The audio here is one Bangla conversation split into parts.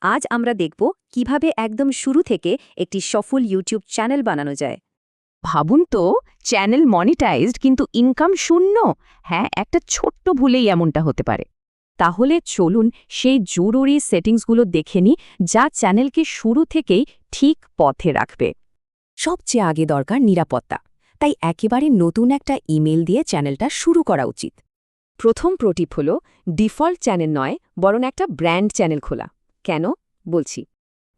আজ আমরা দেখব কিভাবে একদম শুরু থেকে একটি সফল ইউটিউব চ্যানেল বানানো যায়। ভাবুন তো, চ্যানেল মনিটাইজড কিন্তু ইনকাম শূন্য। হ্যাঁ, একটা ছোট্ট ভুলেই এমনটা হতে পারে। তাহলে চলুন সেই জরুরি সেটিংসগুলো দেখে নিই, যা চ্যানেলকে শুরু থেকেই ঠিক পথে রাখবে। সবচেয়ে আগে দরকার নিরাপত্তা, তাই একেবারে নতুন একটা ইমেল দিয়ে চ্যানেলটা শুরু করা উচিত। প্রথম প্রোটিপ হল ডিফল্ট চ্যানেল নয়, বরং একটা ব্র্যান্ড চ্যানেল খোলা। কেন বলছি,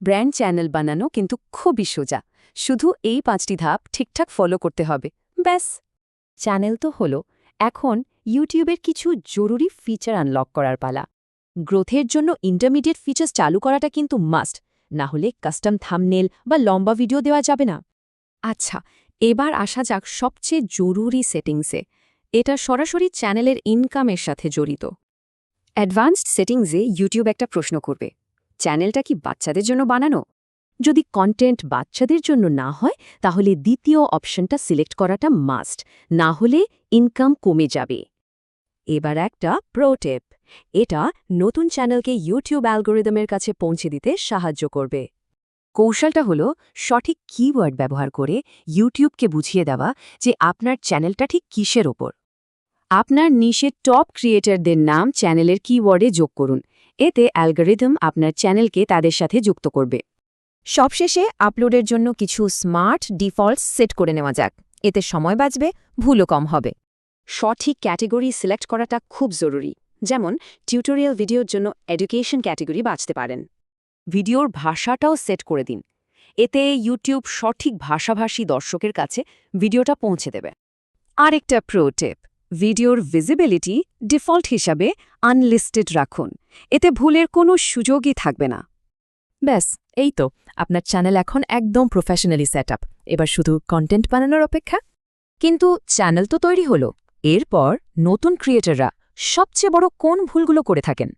ব্র্যান্ড চ্যানেল বানানো কিন্তু খুবই সোজা। শুধু এই 5টি ধাপ ঠিকঠাক ফলো করতে হবে, ব্যাস। চ্যানেল তো হলো, এখন ইউটিউবের কিছু জরুরি ফিচার আনলক করার পালা। গ্রোথের জন্য ইন্টারমিডিয়েট ফিচার্স চালু করাটা কিন্তু মাস্ট, না হলে কাস্টম থাম্বনেল বা লম্বা ভিডিও দেওয়া যাবে না। আচ্ছা, এবার আসা যাক সবচেয়ে জরুরি সেটিংসে। এটা সরাসরি চ্যানেলের ইনকামের সাথে জড়িত। অ্যাডভান্সড সেটিংসে ইউটিউব একটা প্রশ্ন করবে, চ্যানেলটা কি বাচ্চাদের জন্য বানানো? যদি কন্টেন্ট বাচ্চাদের জন্য না হয়, তাহলে দ্বিতীয় অপশনটা সিলেক্ট করাটা মাস্ট, না হলে ইনকাম কমে যাবে। এবার একটা প্রো টিপ, এটা নতুন চ্যানেলকে ইউটিউব অ্যালগোরিদমের কাছে পৌঁছে দিতে সাহায্য করবে। কৌশলটা হলো সঠিক কিওয়ার্ড ব্যবহার করে ইউটিউবকে বুঝিয়ে দেওয়া যে আপনার চ্যানেলটা ঠিক কিসের ওপর। আপনার নিশে টপ ক্রিয়েটরদের নাম চ্যানেলের কিওয়ার্ডে যোগ করুন, এতে অ্যালগোরিদম আপনার চ্যানেলকে তাদের সাথে যুক্ত করবে। সবশেষে আপলোডের জন্য কিছু স্মার্ট ডিফল্টস সেট করে নেওয়া যাক, এতে সময় বাঁচবে, ভুলও কম হবে। সঠিক ক্যাটেগরি সিলেক্ট করাটা খুব জরুরি, যেমন টিউটোরিয়াল ভিডিওর জন্য এডুকেশন ক্যাটেগরি বাছতে পারেন। ভিডিওর ভাষাটাও সেট করে দিন, এতে ইউটিউব সঠিক ভাষাভাষী দর্শকের কাছে ভিডিওটা পৌঁছে দেবে। আরেকটা প্রো টিপ, ভিডিওর ভিজিবিলিটি ডিফল্ট হিসাবে আনলিস্টেড রাখুন, এতে ভুলের কোনো সুযোগই থাকবে না। ব্যাস, এই তো, আপনার চ্যানেল এখন একদম প্রফেশনালি সেট আপ। এবার শুধু কন্টেন্ট বানানোর অপেক্ষা। কিন্তু চ্যানেল তো তৈরি হলো, এরপর নতুন ক্রিয়েটররা সবচেয়ে বড় কোন ভুলগুলো করে থাকেন?